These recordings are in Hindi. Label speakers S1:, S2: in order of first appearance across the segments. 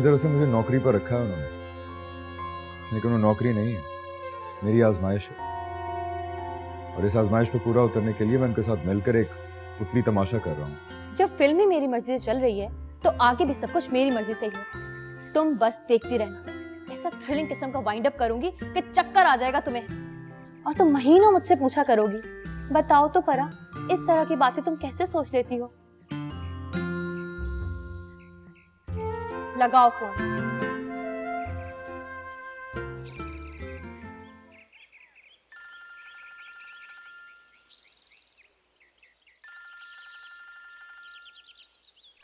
S1: अपनी तरफ से मुझे नौकरी पर रखा है उन्होंने, लेकिन वो नौकरी नहीं है, मेरी आजमाइश है। और इस आजमाइश पे पूरा उतरने के लिए मैं उनके साथ मिलकर एक पुतली तमाशा कर रहा हूँ।
S2: जब फिल्म ही मेरी मर्जी से चल रही है तो आगे भी सब कुछ मेरी मर्जी से ही हो। तुम बस देखती रहना, ऐसा थ्रिलिंग किस्म का वाइंड अप करूंगी कि चक्कर आ जाएगा तुम्हें। और तुम महीनों मुझसे पूछा करोगी, बताओ तो फरा, इस तरह की बातें तुम कैसे सोच लेती हो? लगाओ फोन।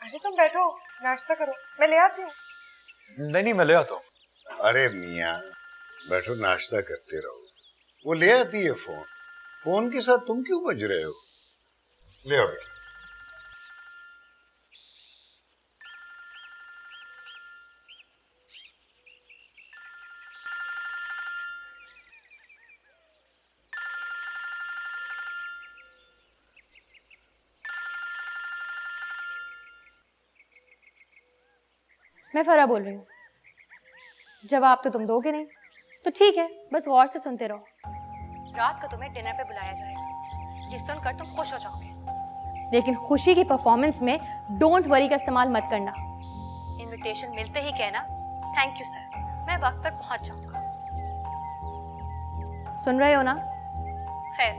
S3: अरे तुम बैठो, नाश्ता करो, मैं ले आती हूँ।
S1: नहीं, मैं ले आता हूँ।
S4: अरे मियाँ, बैठो नाश्ता करते रहो, वो ले आती है फोन। फोन के साथ तुम क्यों बज रहे हो? ले आओ बेटा।
S2: मैं फरा बोल रही हूँ। जवाब तो तुम दोगे नहीं, तो ठीक है, बस गौर से सुनते रहो। रात को तुम्हें डिनर पे बुलाया जाएगा, ये सुनकर तुम खुश हो जाओगे, लेकिन खुशी की परफॉर्मेंस में डोंट वरी का इस्तेमाल मत करना। इनविटेशन मिलते ही कहना थैंक यू सर, मैं वक्त पर पहुंच जाऊंगा। सुन रहे हो ना? खैर,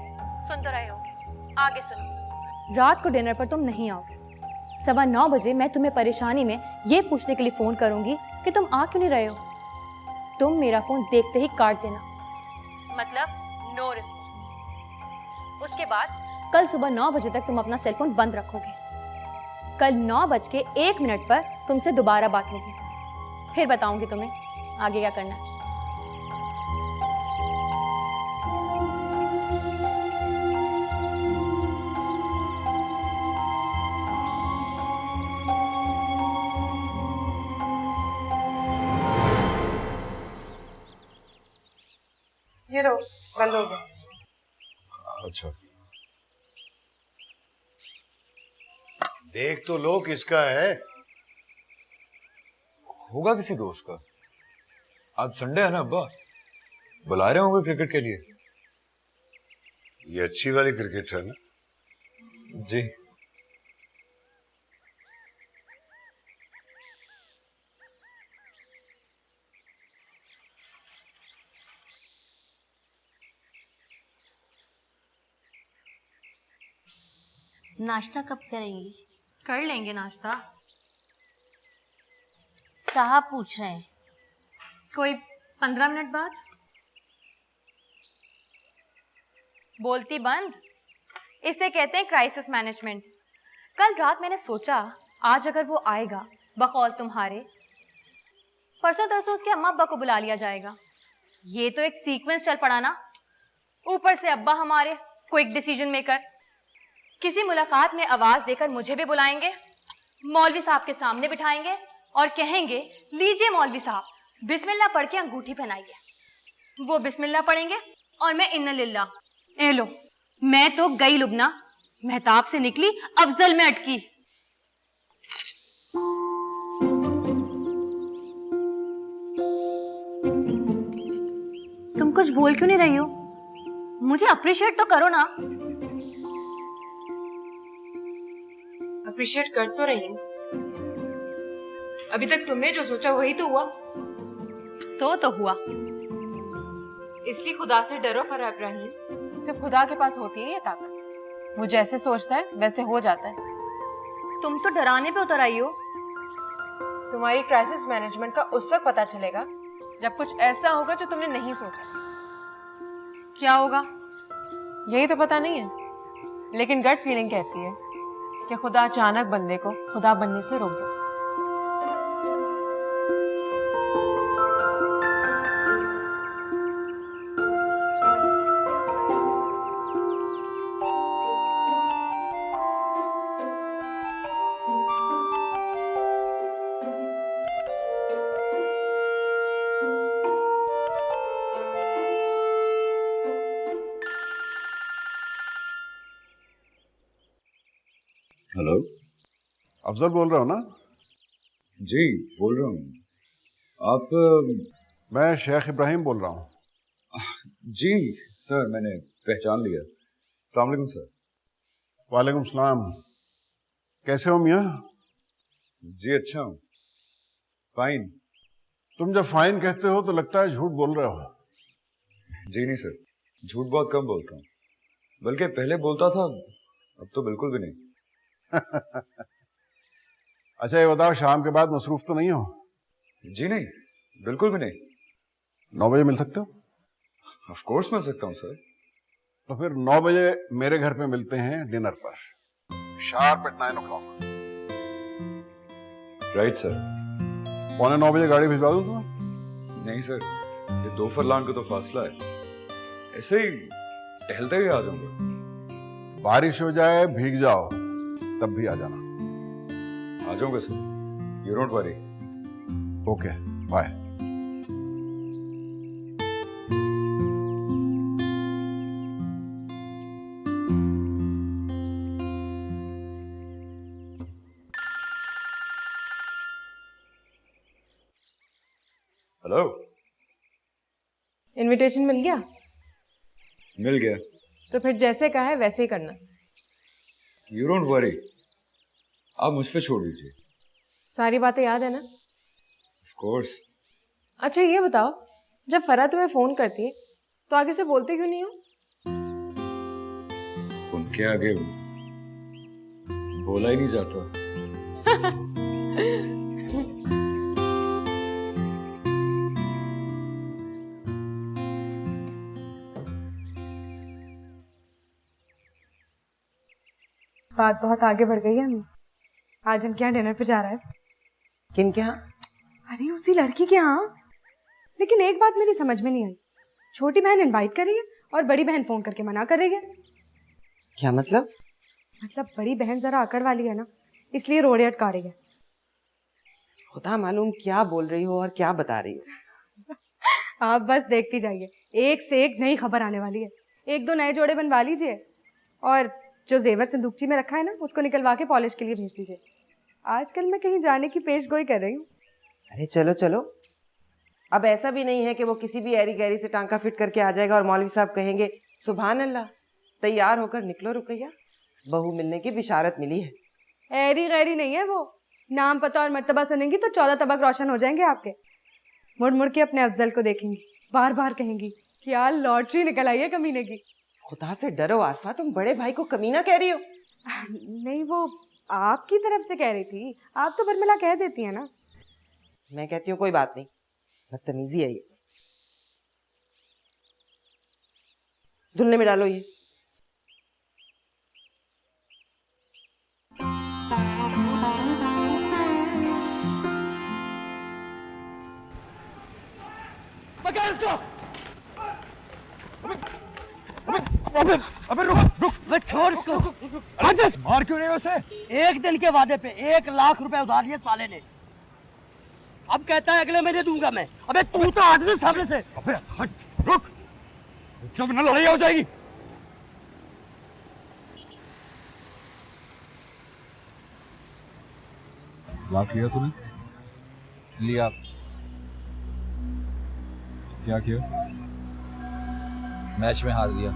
S2: सुन तो रहे होगे, आगे सुनो। रात को डिनर पर तुम नहीं आओगे। 9:15 बजे मैं तुम्हें परेशानी में ये पूछने के लिए फोन करूंगी कि तुम आ क्यों नहीं रहे हो। तुम मेरा फोन देखते ही काट देना, मतलब नो रिस्पॉन्स। उसके बाद कल सुबह 9 बजे तक तुम अपना सेलफोन बंद रखोगे। कल 9:01 पर तुमसे दोबारा बात होगी, फिर बताऊंगी तुम्हें आगे क्या करना है।
S3: ये लो, बंद हो गया।
S1: अच्छा,
S4: देख तो लो किसका है।
S1: होगा किसी दोस्त का। आज संडे है ना अब्बा, बुला रहे होंगे क्रिकेट के लिए।
S4: ये अच्छी वाली क्रिकेट है ना?
S1: जी।
S5: नाश्ता कब करेंगी?
S2: कर लेंगे नाश्ता।
S5: साहब पूछ रहे हैं।
S2: कोई 15 मिनट बाद। बोलती बंद, इसे कहते हैं क्राइसिस मैनेजमेंट। कल रात मैंने सोचा आज अगर वो आएगा बकौल तुम्हारे, परसों तरसों उसके अम्मा अब्बा को बुला लिया जाएगा। ये तो एक सीक्वेंस चल पड़ा ना। ऊपर से अब्बा हमारे क्विक डिसीजन मेकर, किसी मुलाकात में आवाज देकर मुझे भी बुलाएंगे, मौलवी साहब के सामने बिठाएंगे और कहेंगे लीजिए मौलवी साहब, बिस्मिल्लाह पढ़ के अंगूठी पहनाइए। वो बिस्मिल्लाह पढ़ेंगे और मैं इन्ना लिल्लाह। ए लो, मैं तो गई लुबना, मेहताब से निकली अफजल में अटकी। तुम कुछ बोल क्यों नहीं रही हो? मुझे अप्रिशिएट तो करो ना।
S3: अप्रिशिएट कर तो रही हूँ। अभी तक तुमने जो सोचा वही तो हुआ।
S2: सो तो हुआ।
S3: इसलिए खुदा से डरो फरा इब्राहिम, जब खुदा के पास होती है ये ताकत, वो जैसे सोचता है वैसे हो जाता है।
S2: तुम तो डराने पे उतर आई हो।
S3: तुम्हारी क्राइसिस मैनेजमेंट का उस वक्त पता चलेगा जब कुछ ऐसा होगा जो तुमने नहीं सोचा।
S2: क्या होगा?
S3: यही तो पता नहीं है, लेकिन गट फीलिंग कहती है कि खुदा अचानक बंदे को खुदा बनने से रोक देता है।
S4: हेलो, अफजल बोल रहा हूँ ना?
S1: जी बोल रहा हूँ। आप
S6: मैं शेख इब्राहिम बोल रहा हूँ।
S1: जी सर, मैंने पहचान लिया। अस्सलाम वालेकुम सर।
S6: वालेकुम सलाम। कैसे हो मियाँ?
S1: जी अच्छा हूँ, फाइन।
S6: तुम जब फाइन कहते हो तो लगता है झूठ बोल रहे हो।
S1: जी नहीं सर, झूठ बहुत कम बोलता हूँ, बल्कि पहले बोलता था, अब तो बिल्कुल भी नहीं।
S6: अच्छा ये बताओ, शाम के बाद मसरूफ तो नहीं हो?
S1: जी नहीं, बिल्कुल भी नहीं।
S6: 9 बजे मिल सकते हो?
S1: ऑफ कोर्स मिल सकता हूँ सर।
S6: तो फिर 9 बजे मेरे घर पे मिलते हैं डिनर पर, sharp eight 9 o'clock।
S1: Right sir.
S6: 8:45 बजे गाड़ी भिजवा दूं तुम्हें?
S1: नहीं सर, ये 2 फरलांग का तो फासला है, ऐसे ही टहलते ही आ जाऊंगा।
S6: बारिश हो जाए, भीग जाओ, तब भी आ जाना।
S1: आ जाऊंगा sir, you don't worry.
S6: Okay, bye.
S1: Hello.
S3: Invitation मिल गया?
S1: मिल गया।
S3: तो फिर जैसे कहा है वैसे ही करना।
S1: यू डोंट वरी, आप मुझ पे छोड़ दीजिए।
S3: सारी बातें याद है ना?
S1: Of course.
S3: अच्छा ये बताओ, जब फरा तुम्हें फोन करती है तो आगे से बोलते क्यों नहीं हो?
S1: उनके आगे बोला ही नहीं जाता।
S7: बात बहुत आगे बढ़ गई है हमें। आज हम क्या डिनर पे जा रहा है?
S8: किन के यहाँ?
S7: अरे उसी लड़की के यहाँ। लेकिन एक बात मेरी समझ में नहीं आई, छोटी बहन इनवाइट कर रही है और बड़ी बहन फोन करके मना कर रही है।
S8: क्या मतलब?
S7: मतलब बड़ी बहन जरा अकड़ वाली है ना, इसलिए रोड़े अटका रही है।
S8: खुदा मालूम क्या बोल रही हो और क्या बता रही हो।
S7: आप बस देखती जाइए, एक से एक नई खबर आने वाली है। 1-2 नए जोड़े बनवा लीजिए और जो जेवर संदूकची में रखा है ना, उसको निकलवा के पॉलिश के लिए भेज दीजिए। आजकल मैं कहीं जाने की पेशगोई कर रही हूँ।
S8: अरे चलो चलो, अब ऐसा भी नहीं है कि वो किसी भी ऐरी गैरी से टांका फिट करके आ जाएगा और मौलवी साहब कहेंगे सुभान अल्लाह, तैयार होकर निकलो रुकैया, बहू मिलने की बिशारत मिली है।
S7: ऐरी गैरी नहीं है वो, नाम पता और मर्तबा सुनेंगी तो 14 तबक रोशन हो जाएंगे आपके। मुड़ मुड़ के अपने अफजल को देखेंगी, बार बार कहेंगी क्या लॉटरी निकल आई है कमीने की।
S8: खुदा से डरो आरफा, तुम बड़े भाई को कमीना कह रही हो?
S7: नहीं, वो आपकी तरफ से कह रही थी, आप तो बरमिला कह देती है ना।
S8: मैं कहती हूँ कोई बात नहीं, बदतमीजी है ये। धुलने में डालो ये।
S9: पकड़ इसको। अबे रुक रुक, मैं छोड़ इसको। मार क्यों रहे हो उसे? एक दिन के वादे पे 1 लाख रुपए उधार लिए साले ने, अब कहता है अगले महीने दूंगा मैं। अबे तू तो हट सामने से। अबे हट, रुक, जब ना लड़ाई हो जाएगी।
S1: लाख लिया तूने?
S10: लिया।
S1: क्या किया?
S10: मैच में हार गया।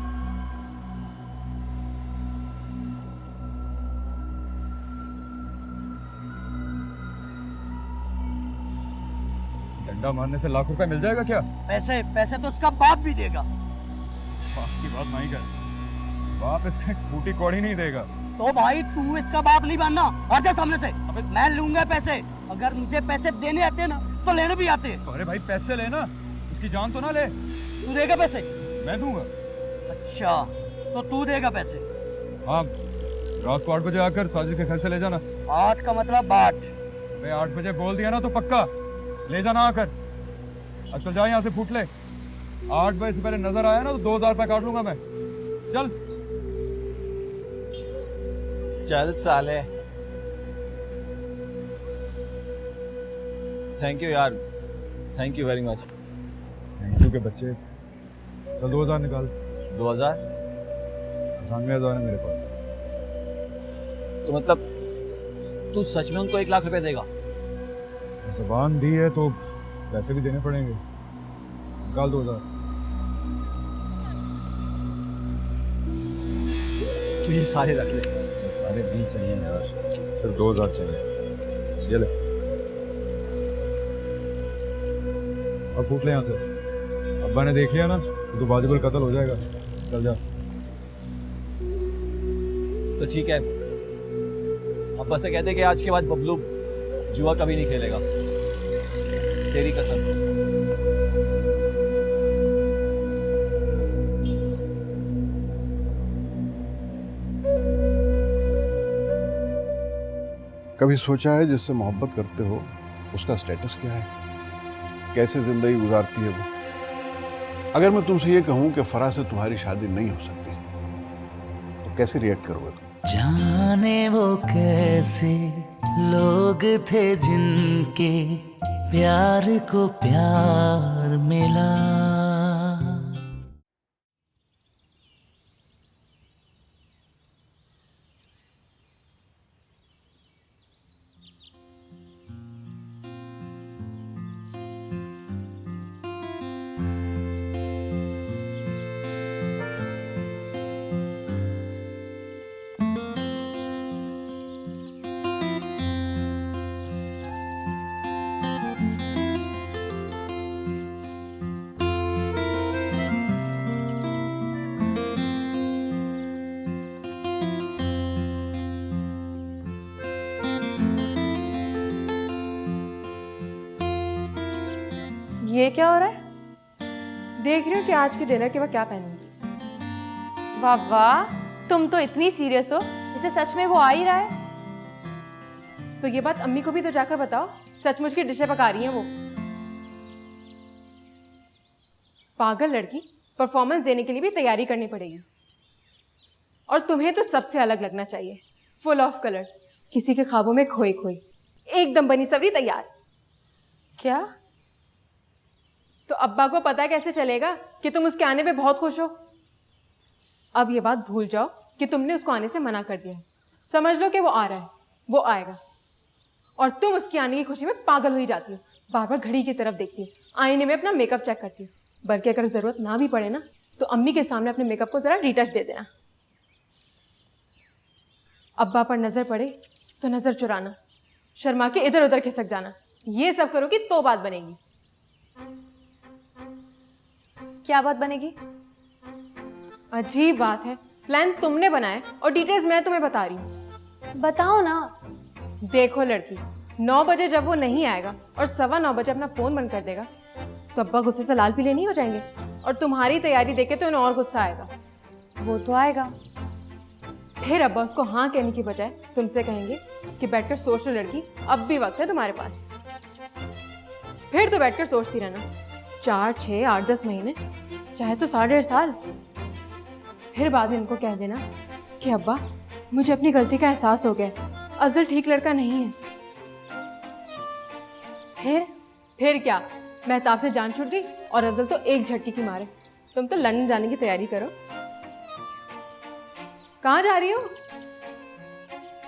S1: डंडा मारने से लाख रुपए मिल जाएगा क्या?
S9: पैसे पैसे तो उसका बाप भी देगा।
S1: बाप की बात नहीं कर, बाप इसका खूटी कौड़ी नहीं देगा।
S9: तो भाई तू इसका बाप नहीं बनना, हट जा सामने से। मैं लूंगा पैसे, अगर मुझे पैसे देने आते ना तो लेने भी आते।
S1: अरे भाई पैसे लेना, उसकी जान तो ना ले।
S9: तू देगा पैसे?
S1: मैं दूंगा।
S9: अच्छा तो तू देगा पैसे?
S1: हाँ, रात को 8 बजे आकर साजिद के घर से ले जाना।
S9: 8 का मतलब 8?
S1: मैं 8 बजे बोल दिया ना तो पक्का ले जाना आकर। अब चल जा यहाँ से, फूट ले। 8 बजे से पहले नजर आया ना तो 2000 रुपए काट लूंगा मैं। चल
S10: चल साले। थैंक यू यार, thank you very much.
S1: Thank you के बच्चे। चल 2000 निकाल।
S10: 2000?
S1: 98,000 है मेरे पास।
S10: तो मतलब तू सच में उनको 1 लाख रुपए देगा?
S1: जुबान दी है तो पैसे भी देने पड़ेंगे। निकाल 2000।
S10: तो ये सारे रख ले।
S1: ये सारे नहीं चाहिए यार, सिर्फ 2000 चाहिए। ये ले और फूट ले यहाँ से। अब्बा ने देख लिया ना तो बाजिबुल कत्ल हो जाएगा। चल जा।
S10: तो ठीक है, अब बस तो कहते कि आज के बाद बबलू जुआ कभी नहीं खेलेगा, तेरी कसम।
S6: कभी सोचा है जिससे मोहब्बत करते हो उसका स्टेटस क्या है, कैसे जिंदगी गुजारती है वो? अगर मैं तुमसे ये कहूं कि फराह से तुम्हारी शादी नहीं हो सकती तो कैसे रिएक्ट करोगे तुम?
S11: जाने वो कैसे लोग थे जिनके प्यार को प्यार मिला।
S3: ये क्या हो रहा है? देख रही हो कि आज के डिनर के बाद क्या पहनूंगी।
S2: वाह वाह, तुम तो इतनी सीरियस हो जैसे सच में वो आ ही रहा है।
S3: तो ये बात अम्मी को भी तो जाकर बताओ, सचमुच की डिशें पका रही हैं वो। पागल लड़की, परफॉर्मेंस देने के लिए भी तैयारी करनी पड़ेगी। और तुम्हें तो सबसे अलग लगना चाहिए, फुल ऑफ कलर्स, किसी के ख्वाबों में खोई खोई, एकदम बनी सवरी तैयार।
S2: क्या?
S3: तो अब्बा को पता कैसे चलेगा कि तुम उसके आने पे बहुत खुश हो? अब ये बात भूल जाओ कि तुमने उसको आने से मना कर दिया है। समझ लो कि वो आ रहा है, वो आएगा, और तुम उसके आने की खुशी में पागल हो ही जाती हो। बार बार घड़ी की तरफ देखती हो, आईने में अपना मेकअप चेक करती हो। बल्कि अगर ज़रूरत ना भी पड़े ना तो अम्मी के सामने अपने मेकअप को ज़रा रिटच दे देना। अब्बा पर नज़र पड़े तो नज़र चुराना, शर्मा के इधर उधर खिसक जाना। ये सब करोगी तो बात बनेगी।
S2: क्या बात बनेगी?
S3: अजीब बात है, प्लान तुमने बनाया और डिटेल्स मैं तुम्हें बता रही हूँ।
S2: बताओ ना।
S3: देखो लड़की, 9 बजे जब वो नहीं आएगा और 9:15 बजे अपना फोन बंद कर देगा तो अब्बा गुस्से से लाल पीले नहीं हो जाएंगे, और तुम्हारी तैयारी देखे तो उन्हें और गुस्सा आएगा।
S2: वो तो आएगा।
S3: फिर अब्बा उसको हाँ कहने की बजाय तुमसे कहेंगे कि बैठकर सोच लो लड़की, अब भी वक्त है तुम्हारे पास। फिर तो बैठकर सोचती रहना, 4, 6, 8, 10 महीने, चाहे तो 1.5 साल। फिर बाद में इनको कह देना कि अब्बा मुझे अपनी गलती का एहसास हो गया, अफजल ठीक लड़का नहीं है। फिर क्या, मेहताब से जान छूट गई और अफजल तो एक झटकी की मारे। तुम तो लंदन जाने की तैयारी करो। कहाँ जा रही हो?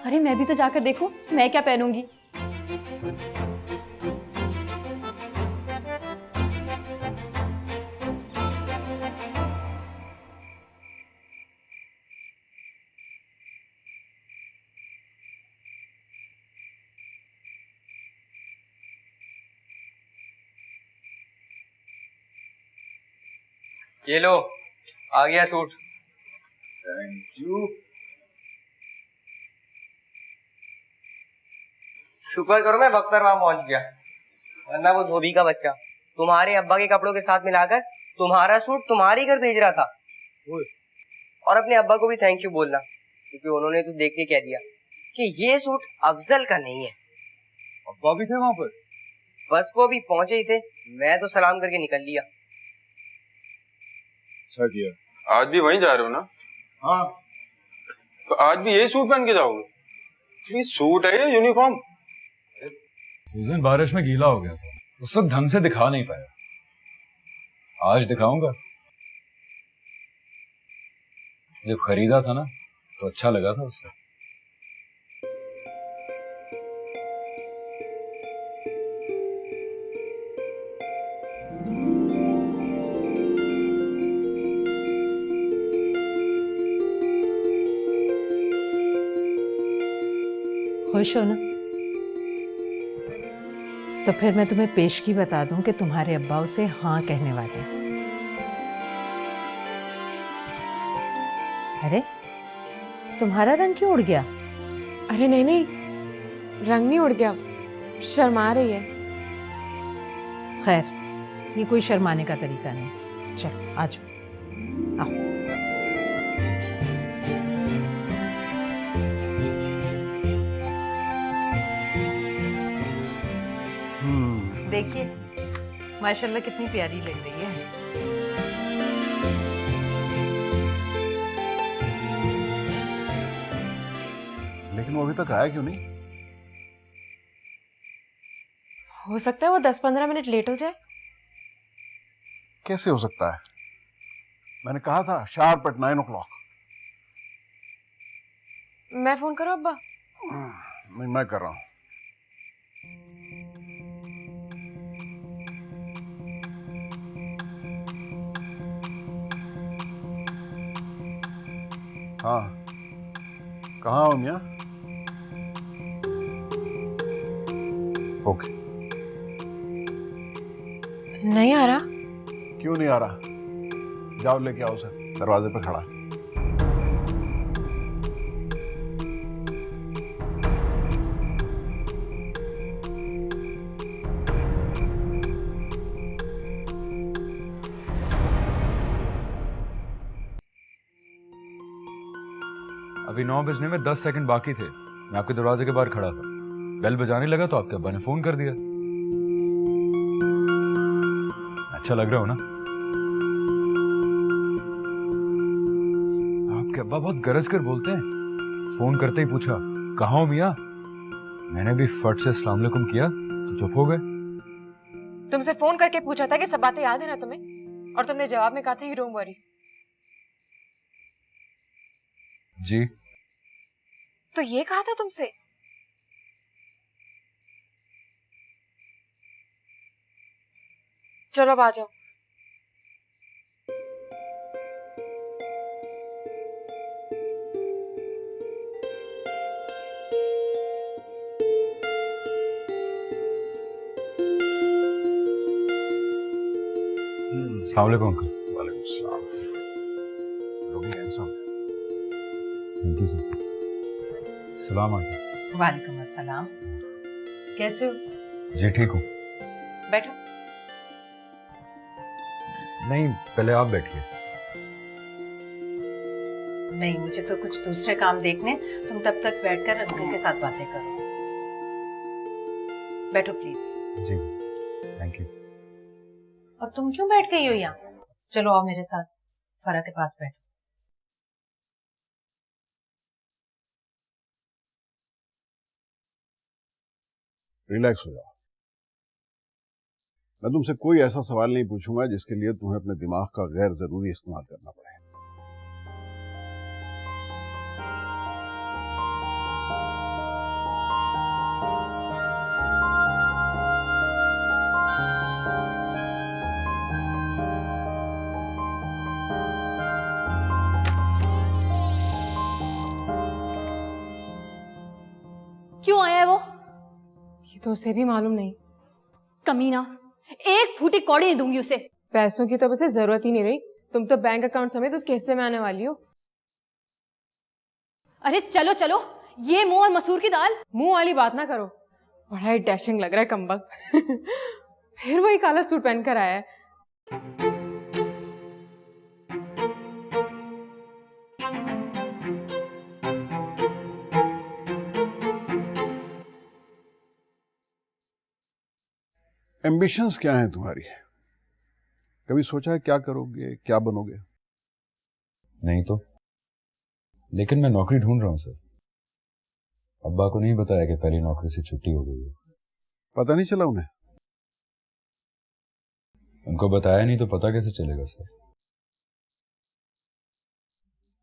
S2: अरे मैं भी तो जाकर देखूं मैं क्या पहनूंगी।
S12: ये लो, आ गया सूट।
S1: Thank you.
S12: शुक्र करो मैं वक्त पर वहां पहुंच गया, वरना वो धोबी का बच्चा तुम्हारे अब्बा के कपड़ों के साथ मिलाकर तुम्हारा सूट तुम्हारे घर भेज रहा था। और अपने अब्बा को भी थैंक यू बोलना, क्योंकि उन्होंने तो देख के कह दिया कि ये सूट अफजल का नहीं है।
S1: अब्बा भी थे वहां पर?
S12: बस वो अभी पहुंचे ही थे, मैं तो सलाम करके निकल लिया।
S1: अच्छा किया।
S13: आज भी वहीं जा रहे हो ना?
S1: हाँ।
S13: तो आज भी यही सूट पहन के जाओगे? तो ये सूट है या यूनिफॉर्म?
S1: उस दिन बारिश में गीला हो गया था, उस वक्त ढंग से दिखा नहीं पाया। आज दिखाऊंगा। जब खरीदा था ना तो अच्छा लगा था उससे।
S3: खुश हो ना? तो फिर मैं तुम्हें पेशगी बता दूं कि तुम्हारे अब्बा उसे हाँ कहने वाले हैं। अरे तुम्हारा रंग क्यों उड़ गया?
S14: अरे नहीं नहीं, रंग नहीं उड़ गया, शर्मा रही है।
S3: खैर, ये कोई शर्माने का तरीका नहीं। चलो आ जाओ, आओ। देखिए माशाल्लाह कितनी प्यारी लग रही है।
S6: लेकिन वो अभी तक आया क्यों नहीं?
S14: हो सकता है वो 10-15 मिनट लेट हो जाए।
S6: कैसे हो सकता है? मैंने कहा था शार्प एट 9 o'clock।
S14: मैं फोन करूं अब्बा?
S6: नहीं, मैं कर रहा हूं। हाँ, कहाँ हो मियाँ? ओके।
S14: नहीं आ रहा?
S6: क्यों नहीं आ रहा? जाओ लेके आओ उसे, दरवाजे पे खड़ा है।
S1: अभी 9 बजने में 10 सेकंड बाकी थे। मैं आपके दरवाजे के बाहर खड़ा था, बेल बजाने लगा तो आपके अब्बा ने फोन कर दिया। अच्छा लग रहा हो ना? आपके अब्बा बहुत गरज कर बोलते हैं। फोन करते ही पूछा कहाँ हो मियाँ? मैंने भी फट से अस्सलाम वालेकुम किया तो चुप हो गए।
S14: तुमसे फोन करके पूछा था कि सब बातें याद है ना तुम्हें, और तुमने जवाब में कहा था यू डोंट वरी।
S1: जी
S14: तो ये कहा था तुमसे? चलो अब आ जाओ।
S1: अस्सलाम वालेकुम अंकल।
S6: वालेकुम सलाम। रोगी हैंडसम।
S1: Thank you sir. सलाम अंकल।
S3: वालेकुम अस्सलाम। कैसे हो?
S1: जी ठीक हूँ।
S3: बैठो।
S1: नहीं, पहले आप बैठिए।
S3: नहीं, मुझे तो कुछ दूसरे काम देखने, तुम तब तक बैठकर अंकल के साथ बातें करो। बैठो प्लीज।
S1: Ji thank you.
S3: और तुम क्यों बैठ गई हो यहाँ? चलो आओ मेरे साथ, फरा के पास बैठो।
S6: रिलैक्स हो जाओ। मैं तुमसे कोई ऐसा सवाल नहीं पूछूंगा जिसके लिए तुम्हें अपने दिमाग का गैर जरूरी इस्तेमाल करना पड़े।
S2: क्यों आया है वो?
S14: ये तो उसे भी मालूम नहीं।
S2: कमीना, एक फूटी कौड़ी नहीं दूंगी उसे।
S14: पैसों की तो उसे जरूरत ही नहीं रही, तुम तो बैंक अकाउंट समेत उसके हिस्से में आने वाली हो।
S2: अरे चलो चलो, ये मुंह और मसूर की दाल।
S14: मुंह वाली बात ना करो, बड़ा ही डैशिंग लग रहा है कमबख्त। फिर वही काला सूट पहनकर आया है।
S6: एम्बिशंस क्या हैं तुम्हारी? कभी सोचा है क्या करोगे, क्या बनोगे?
S1: नहीं तो, लेकिन मैं नौकरी ढूंढ रहा हूँ सर। अब्बा को नहीं बताया कि पहली नौकरी से छुट्टी हो गई है।
S6: पता नहीं चला उन्हें?
S1: उनको बताया नहीं तो पता कैसे चलेगा सर?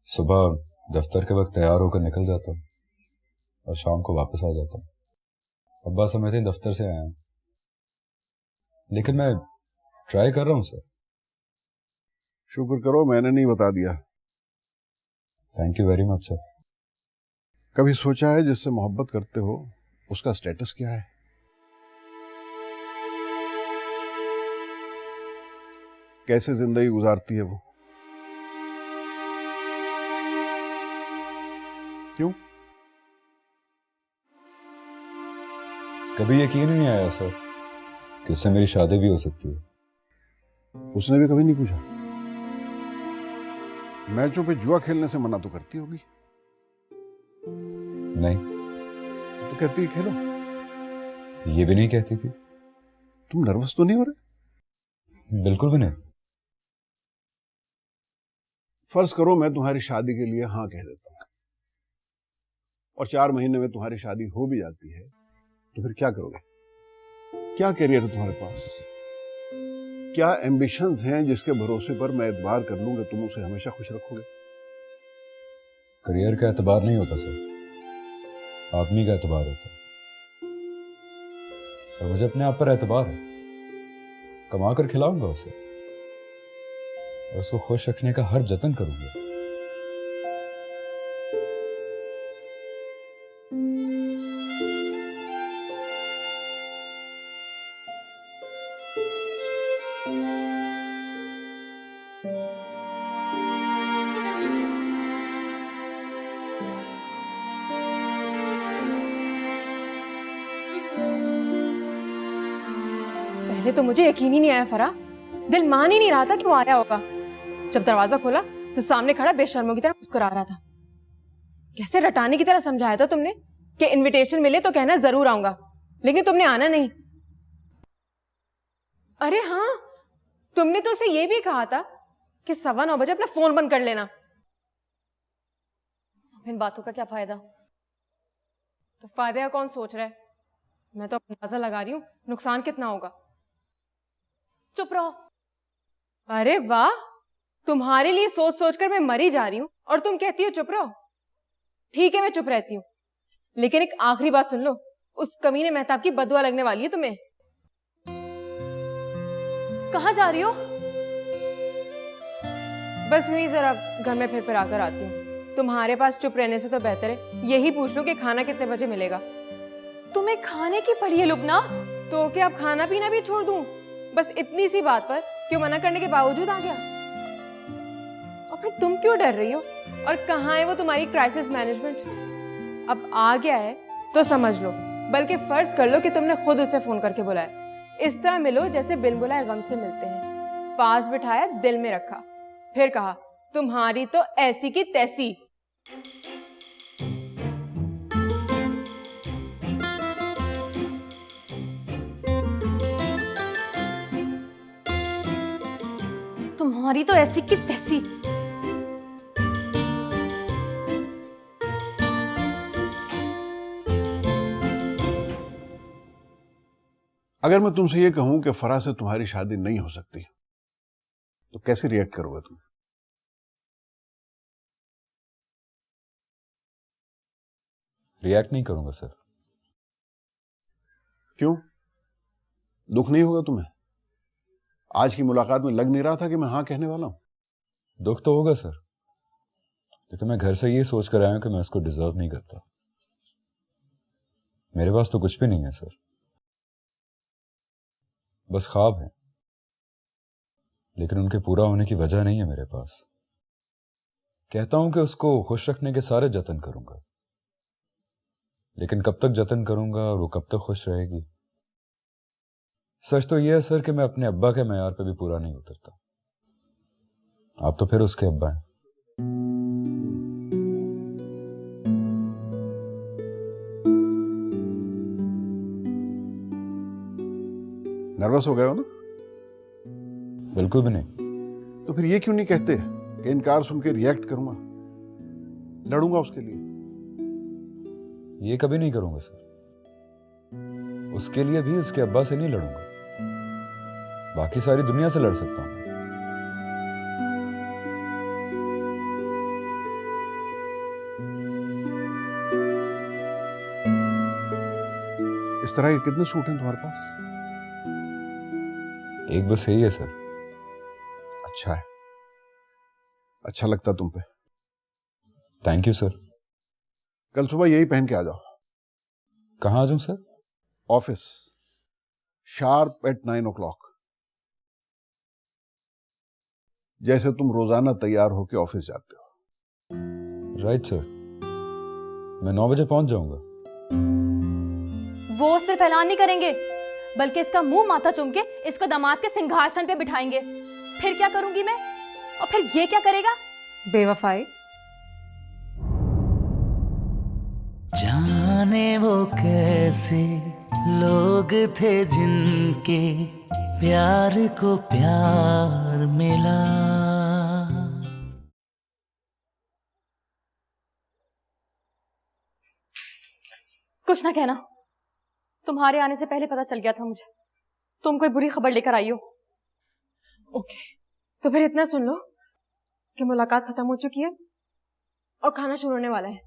S1: सुबह दफ्तर के वक्त तैयार होकर निकल जाता हूँ और शाम को वापस आ जाता हूँ। अब्बा समझते ही दफ्तर से आया हूँ, लेकिन मैं ट्राई कर रहा हूँ सर।
S6: शुक्र करो मैंने नहीं बता दिया।
S1: Thank you very much sir.
S6: कभी सोचा है जिससे मोहब्बत करते हो उसका स्टेटस क्या है? कैसे जिंदगी गुजारती है वो? क्यों?
S1: कभी यकीन ही नहीं आया सर कि उससे मेरी शादी भी हो सकती है।
S6: उसने भी कभी नहीं पूछा? मैचों पे जुआ खेलने से मना तो करती होगी?
S1: नहीं।
S6: तो कहती है खेलो।
S1: ये भी नहीं कहती थी।
S6: तुम नर्वस तो नहीं हो रहे?
S1: बिल्कुल भी नहीं।
S6: फर्ज करो मैं तुम्हारी शादी के लिए हाँ कह देता हूं और 4 महीने में तुम्हारी शादी हो भी जाती है, तो फिर क्या करोगे? क्या करियर है तुम्हारे पास? क्या एम्बिशंस हैं जिसके भरोसे पर मैं एतबार कर लूंगा तुम उसे हमेशा खुश रखोगे?
S1: करियर का एतबार नहीं होता सर, आदमी का एतबार होता है। और मुझे अपने आप पर एतबार है। कमा कर खिलाऊंगा उसे और उसको खुश रखने का हर जतन करूंगा।
S3: पहले तो मुझे यकीन ही नहीं आया फरा, दिल मान ही नहीं रहा था कि वो आया होगा। जब दरवाजा खोला तो सामने खड़ा बेशर्मों की तरह मुस्कुरा रहा था। कैसे रटाने की तरह समझाया था तुमने कि इनविटेशन मिले तो कहना जरूर आऊंगा, लेकिन तुमने आना नहीं। अरे हाँ, तुमने तो उसे ये भी कहा था कि 9:15 बजे अपना फोन बंद कर लेना।
S2: इन बातों का क्या फायदा?
S3: तो फायदे का कौन सोच रहा है? मैं तो अंदाजा लगा रही हूं नुकसान कितना होगा।
S2: चुप रहो।
S3: अरे वाह, तुम्हारे लिए सोच सोच कर मैं मरी जा रही हूं और तुम कहती हो चुप रहो। ठीक है, मैं चुप रहती हूँ, लेकिन एक आखिरी बात सुन लो, उस कमीने मेहताब की बदुआ लगने वाली है तुम्हें।
S2: कहाँ जा रही हो?
S3: बस हुई जरा घर में फिर आकर आती हूँ। तुम्हारे पास चुप रहने से तो बेहतर है यही पूछ लो कि खाना कितने बजे मिलेगा।
S2: तुम्हें खाने की पड़ी है लुबना।
S3: तो क्या अब खाना पीना भी छोड़ दूं? बस इतनी सी बात पर क्यों मना करने के बावजूद आ गया? और फिर तुम क्यों डर रही हो? और कहाँ है वो तुम्हारी क्राइसिस मैनेजमेंट? अब आ गया है तो समझ लो, बल्कि फर्ज कर लो कि तुमने खुद उसे फोन करके बुलाया। इस तरह मिलो जैसे बिन बुलाए गम से मिलते हैं। पास बिठाया, दिल में रखा, फिर कहा तुम्हारी तो ऐसी की तैसी।
S2: तुम्हारी तो ऐसी की तैसी।
S6: अगर मैं तुमसे ये कहूं कि फराह से तुम्हारी शादी नहीं हो सकती, तो कैसे रिएक्ट करोगे तुम?
S1: रिएक्ट नहीं करूंगा सर।
S6: क्यों? दुख नहीं होगा तुम्हें? आज की मुलाकात में लग नहीं रहा था कि मैं हाँ कहने वाला हूं?
S1: दुख तो होगा सर, लेकिन मैं घर से ये सोच कर आया हूं कि मैं उसको डिजर्व नहीं करता। मेरे पास तो कुछ भी नहीं है सर, बस ख्वाब है, लेकिन उनके पूरा होने की वजह नहीं है मेरे पास। कहता हूं कि उसको खुश रखने के सारे जतन करूंगा, लेकिन कब तक जतन करूंगा और वो कब तक खुश रहेगी? सच तो यह है सर कि मैं अपने अब्बा के मैयार पे भी पूरा नहीं उतरता। आप तो फिर उसके अब्बा हैं।
S6: नर्वस हो गए हो ना?
S1: बिल्कुल भी नहीं।
S6: तो फिर ये क्यों नहीं कहते कि इनकार सुन के रिएक्ट करूंगा, लड़ूंगा उसके लिए?
S1: ये कभी नहीं करूंगा सर। उसके लिए भी उसके अब्बा से नहीं लड़ूंगा, बाकी सारी दुनिया से लड़ सकता हूं।
S6: इस तरह के कितने सूट हैं तुम्हारे पास?
S1: एक बस यही है सर।
S6: अच्छा है, अच्छा लगता तुम पे।
S1: Thank you sir.
S6: कल सुबह यही पहन के आ जाओ।
S1: कहाँ आ जाऊं sir?
S6: Office sharp eight 9 o'clock, जैसे तुम रोजाना तैयार होके ऑफिस जाते हो।
S1: राइट सर, मैं 9 बजे पहुंच जाऊंगा।
S2: वो सिर्फ ऐलान नहीं करेंगे, बल्कि इसका मुंह माथा चूम के इसको दामाद के सिंहासन पे बिठाएंगे। फिर क्या करूंगी मैं, और फिर ये क्या करेगा?
S3: बेवफाई।
S11: जाने वो कैसे लोग थे जिनके प्यार को प्यार मिला।
S2: कुछ ना कहना, तुम्हारे आने से पहले पता चल गया था मुझे तुम कोई बुरी खबर लेकर आई हो।
S3: ओके, तो फिर इतना सुन लो कि मुलाकात खत्म हो चुकी है और खाना शुरू होने वाला है।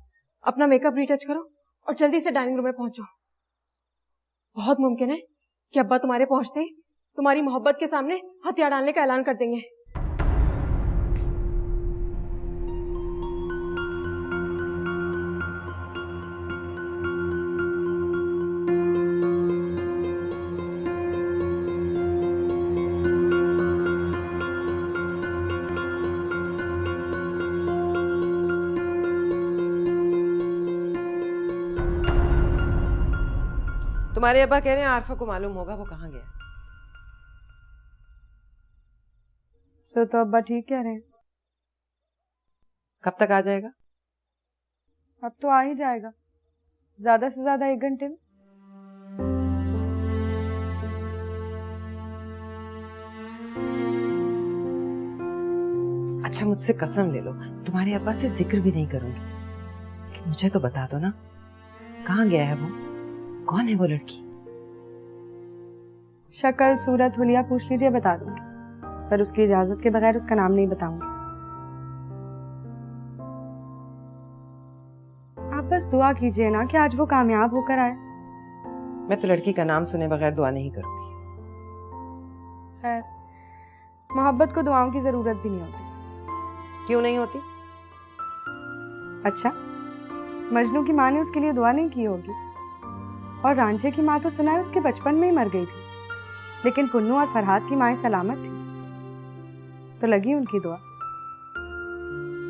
S3: अपना मेकअप रीटच करो और जल्दी से डाइनिंग रूम में पहुंचो। बहुत मुमकिन है कि अब्बा तुम्हारे पहुंचते ही तुम्हारी मोहब्बत के सामने हथियार डालने का ऐलान कर देंगे।
S8: तुम्हारे अब्बा कह रहे हैं आरफा को मालूम होगा वो कहाँ गया।
S7: तो अब्बा ठीक कह रहे हैं।
S8: कब तक आ जाएगा?
S7: अब तो आ ही जाएगा, ज्यादा से ज्यादा 1 घंटे में।
S8: अच्छा, मुझसे कसम ले लो, तुम्हारे अब्बा से जिक्र भी नहीं करूंगी, लेकिन मुझे तो बता दो ना, कहाँ गया है वो? कौन है वो लड़की?
S7: शक्ल सूरत हुलिया पूछ लीजिए, बता दूंगी, पर उसकी इजाजत के बगैर उसका नाम नहीं बताऊंगी। आप बस दुआ कीजिए ना कि आज वो कामयाब होकर आए।
S8: मैं तो लड़की का नाम सुने बगैर दुआ नहीं करूंगी।
S7: खैर, मोहब्बत को दुआओं की जरूरत भी नहीं होती।
S8: क्यों नहीं होती?
S7: अच्छा, मजनू की माँ ने उसके लिए दुआ नहीं की होगी, और रांझे की माँ तो सुना है उसके बचपन में ही मर गई थी, लेकिन पुन्नू और फरहाद की माँ सलामत थी, तो लगी उनकी दुआ।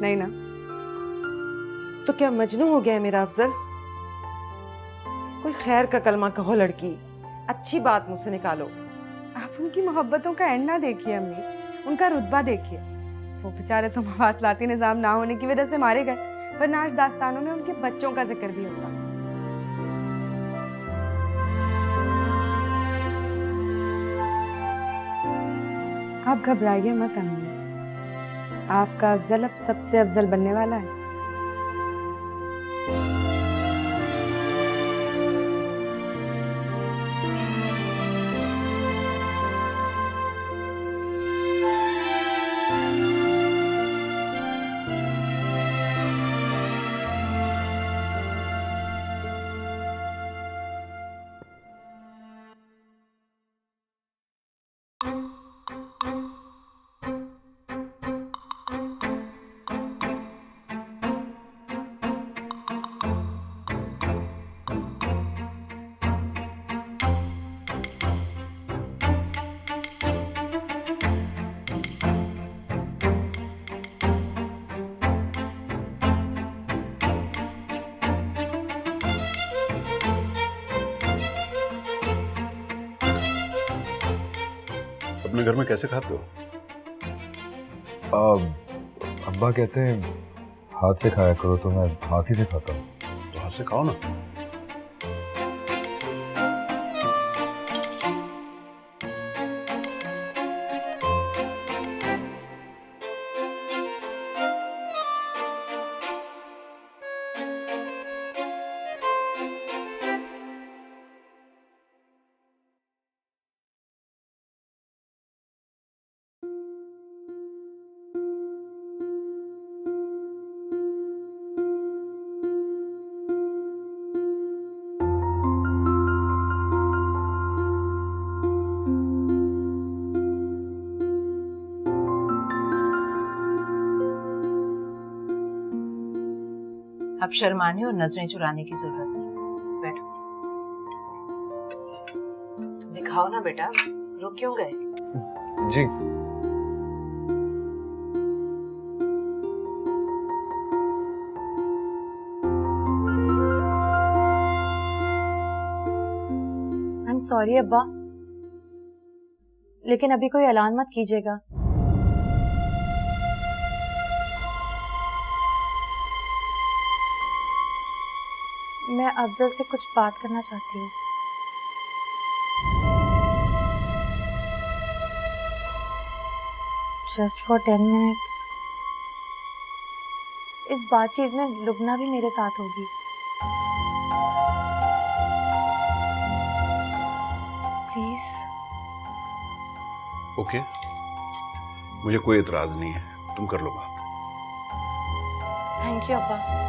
S7: नहीं ना?
S8: तो क्या मजनू हो गया है मेरा अफजल? कोई खैर का कलमा कहो लड़की, अच्छी बात मुझसे निकालो।
S7: आप उनकी मोहब्बतों का एंड ना देखिए अम्मी, उनका रुतबा देखिए। वो बेचारे तो मवासलाती निजाम ना होने की वजह से मारे गए, वरना आज दास्तानों में उनके बच्चों का जिक्र भी होता। आप घबराइए मत अम्मी, आपका अफजल अब सबसे अफजल बनने वाला है।
S6: अपने घर में कैसे खाते हो?
S1: अब्बा कहते हैं हाथ से खाया करो, तो मैं हाथ ही से खाता हूँ।
S6: तो हाथ से खाओ ना।
S15: अब शर्माने और नजरें चुराने की जरूरत नहीं। बैठो। तुम्हें खाओ ना बेटा, रुक क्यों गए?
S10: जी।
S2: आई एम सॉरी अब्बा, लेकिन अभी कोई ऐलान मत कीजिएगा। मैं अफजल से कुछ बात करना चाहती हूँ। Just for 10 minutes. इस बातचीत में लुबना भी मेरे साथ होगी। प्लीज।
S6: ओके, मुझे कोई एतराज नहीं है, तुम कर लो बात।
S2: थैंक यू अब्बा।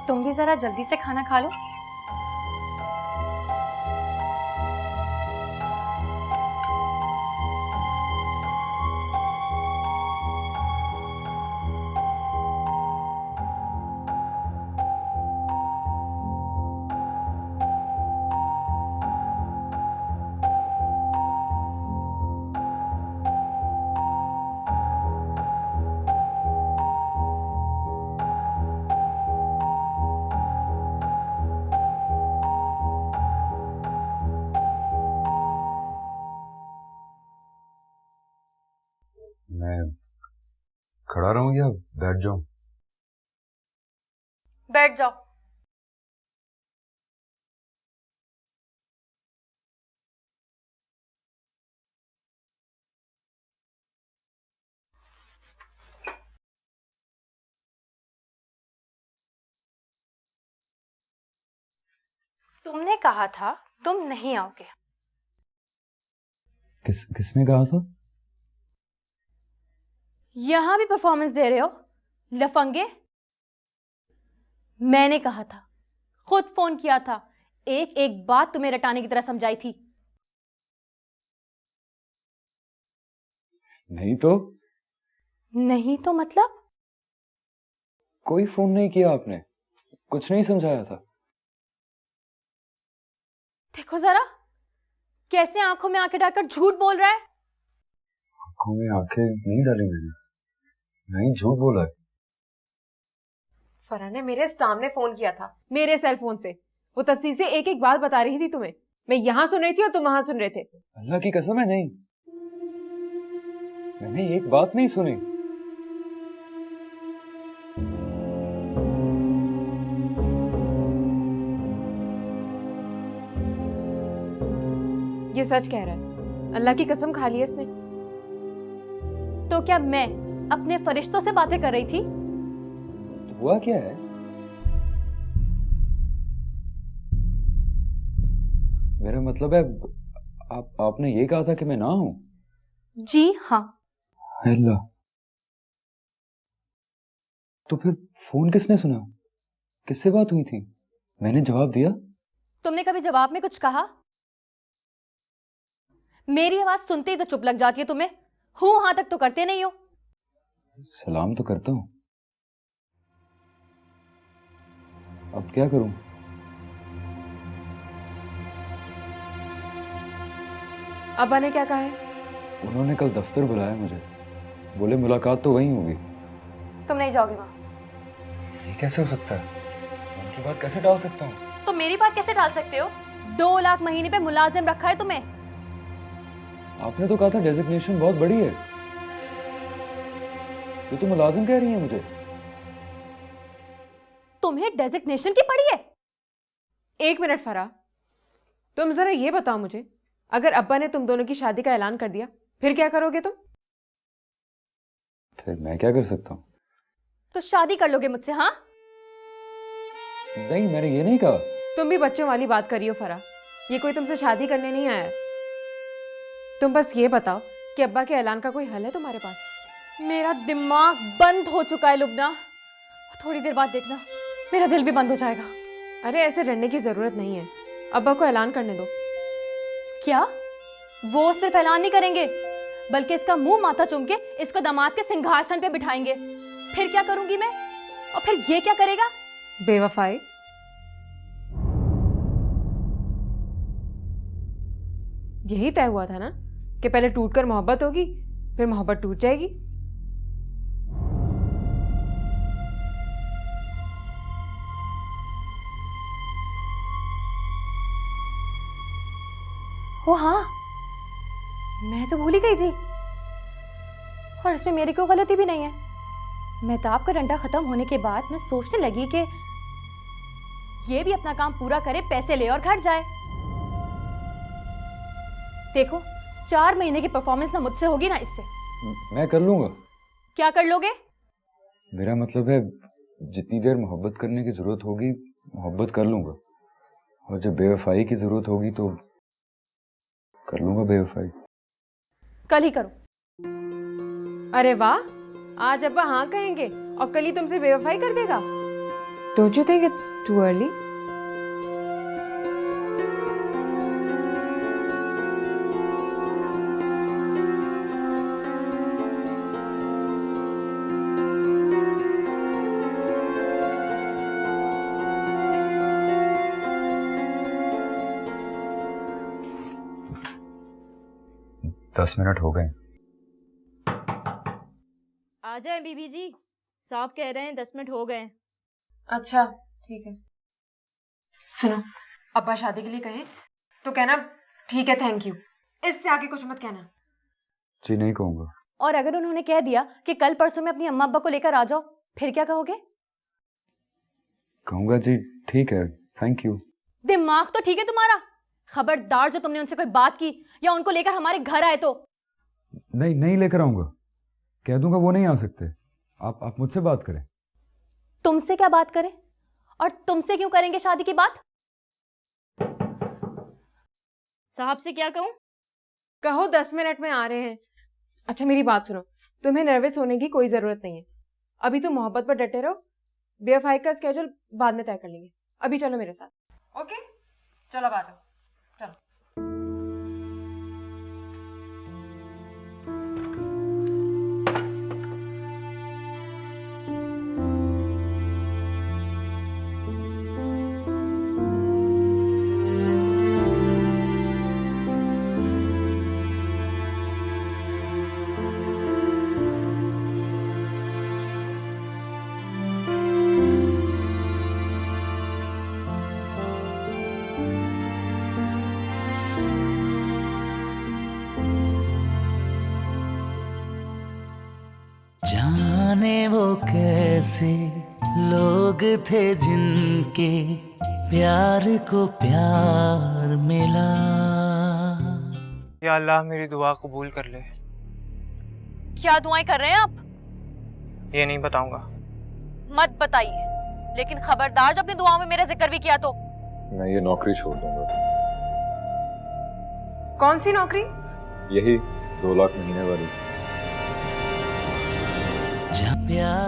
S2: तुम भी जरा जल्दी से खाना खा लो।
S1: मैं खड़ा रहूं या बैठ जाऊं?
S2: बैठ जाओ। तुमने कहा था तुम नहीं आओगे।
S1: किसने कहा था?
S2: यहां भी परफॉर्मेंस दे रहे हो लफंगे। मैंने कहा था, खुद फोन किया था, एक एक बात तुम्हें रटाने की तरह समझाई थी।
S1: नहीं तो?
S2: नहीं तो मतलब?
S1: कोई फोन नहीं किया आपने, कुछ नहीं समझाया था।
S2: देखो जरा कैसे आंखों में आंखें डालकर झूठ बोल रहा है।
S1: आंखों में आंखें नहीं डाली मैंने, नहीं झूठ बोला है।
S3: फरहान ने मेरे सामने फोन किया था, मेरे सेल फोन से। वो तफसील से एक एक बात बता रही थी तुम्हें। मैं यहाँ सुन रही थी और तुम वहां सुन रहे थे।
S1: अल्लाह की कसम है नहीं, मैंने एक बात नहीं सुनी।
S3: ये सच कह रहा है, अल्लाह की कसम खा ली इसने।
S2: तो क्या मैं अपने फरिश्तों से बातें कर रही थी?
S1: तो हुआ क्या है? मेरा मतलब है आपने ये कहा था कि मैं ना हूं?
S2: जी हाँ।
S1: अल्लाह, तो फिर फोन किसने सुना? किससे बात हुई थी? मैंने जवाब दिया?
S2: तुमने कभी जवाब में कुछ कहा? मेरी आवाज सुनते ही तो चुप लग जाती है तुम्हें। हूं हां तक तो करते नहीं हो।
S1: सलाम तो करता हूं, अब क्या करूं?
S3: अब्बा ने क्या कहा है?
S1: उन्होंने कल दफ्तर बुलाया मुझे, बोले मुलाकात तो वहीं होगी।
S2: तुम नहीं जाओगे वहां?
S1: ये कैसे हो सकता है? उनकी बात कैसे टाल सकता हूँ?
S2: तो मेरी बात कैसे टाल सकते हो? 2 लाख महीने पे मुलाजिम रखा है तुम्हें।
S1: आपने तो कहा था डेजिग्नेशन बहुत बड़ी है, ये तो मुलाजिम कह रही है मुझे।
S2: तुम्हें डेजिग्नेशन की पड़ी है?
S3: एक मिनट फरा, तुम जरा ये बताओ मुझे, अगर अब्बा ने तुम दोनों की शादी का ऐलान कर दिया फिर क्या करोगे तुम?
S1: फिर मैं क्या कर सकता हूँ?
S2: तो शादी कर लोगे मुझसे? हाँ?
S1: नहीं, मैंने ये नहीं कहा।
S3: तुम भी बच्चों वाली बात करियो फरा, ये कोई तुमसे शादी करने नहीं आया। तुम बस ये बताओ कि अब्बा के ऐलान का कोई हल है तुम्हारे पास?
S2: मेरा दिमाग बंद हो चुका है लुबना। थोड़ी देर बाद देखना मेरा दिल भी बंद हो जाएगा।
S3: अरे ऐसे डरने की जरूरत नहीं है, अब्बा को ऐलान करने दो।
S2: क्या? वो सिर्फ ऐलान नहीं करेंगे बल्कि इसका मुंह माथा चूम के इसको दामाद के सिंहासन पे बिठाएंगे। फिर क्या करूंगी मैं? और फिर ये क्या करेगा?
S3: बेवफाई। यही तय हुआ था ना कि पहले टूटकर मोहब्बत होगी, फिर मोहब्बत टूट जाएगी।
S2: ओ हाँ, मैं तो भूल ही गई थी। और इसमें मेरी कोई गलती भी नहीं है। मेहताब का डंडा खत्म होने के बाद मैं सोचने लगी कि ये भी अपना काम पूरा करे, पैसे ले और घर जाए। देखो 4 महीने की परफॉर्मेंस ना मुझसे होगी ना इससे।
S1: मैं कर लूंगा।
S2: क्या कर लोगे?
S1: मेरा मतलब है जितनी देर मोहब्बत करने की जरूरत होगी मोहब्बत कर लूंगा, और जब बेवफाई की जरूरत होगी तो कर लूंगा बेवफाई।
S2: कल ही करो।
S3: अरे वाह, आज अब्बा हाँ कहेंगे और कल ही तुमसे बेवफाई कर देगा। Don't you think it's too early?
S1: दस मिनट हो गए।
S16: आ जाए बीबी जी, साहब कह रहे हैं 10 मिनट हो गए।
S3: अच्छा ठीक है। सुनो, अब्बा शादी के लिए कहें तो कहना ठीक है थैंक यू, इससे आगे कुछ मत कहना।
S1: जी नहीं कहूंगा।
S2: और अगर उन्होंने कह दिया कि कल परसों में अपनी अम्मा अब्बा को लेकर आ जाओ, फिर क्या कहोगे?
S1: कहूंगा जी ठीक है थैंक यू।
S2: दिमाग तो ठीक है तुम्हारा? खबरदार जो तुमने उनसे कोई बात की या उनको लेकर हमारे घर आए तो।
S1: नहीं लेकर आऊंगा, कह दूंगा वो नहीं आ सकते। आप मुझसे बात करें।
S2: तुमसे क्या बात करें? और तुमसे क्यों करेंगे शादी की बात?
S16: साहब से क्या कहूँ?
S3: कहो 10 मिनट में आ रहे हैं। अच्छा मेरी बात सुनो, तुम्हें नर्वस होने की कोई जरूरत नहीं है। अभी तुम मोहब्बत पर डटे रहो, बेवफाई का स्केड्यूल बाद में तय कर लेंगे। अभी चलो मेरे साथ। ओके चलो बात हो, चलो।
S11: जाने वो कैसे लोग थे जिनके प्यार को प्यार मिला।
S12: या अल्लाह मेरी दुआ कबूल कर ले।
S2: क्या दुआएं कर रहे हैं आप?
S12: ये नहीं बताऊंगा।
S2: मत बताइए, लेकिन खबरदार जब अपनी दुआओं में मेरा जिक्र भी किया तो।
S1: मैं ये नौकरी छोड़ दूंगा।
S3: कौन सी नौकरी?
S1: यही 2 लाख महीने वाली।
S11: जहाँ प्यार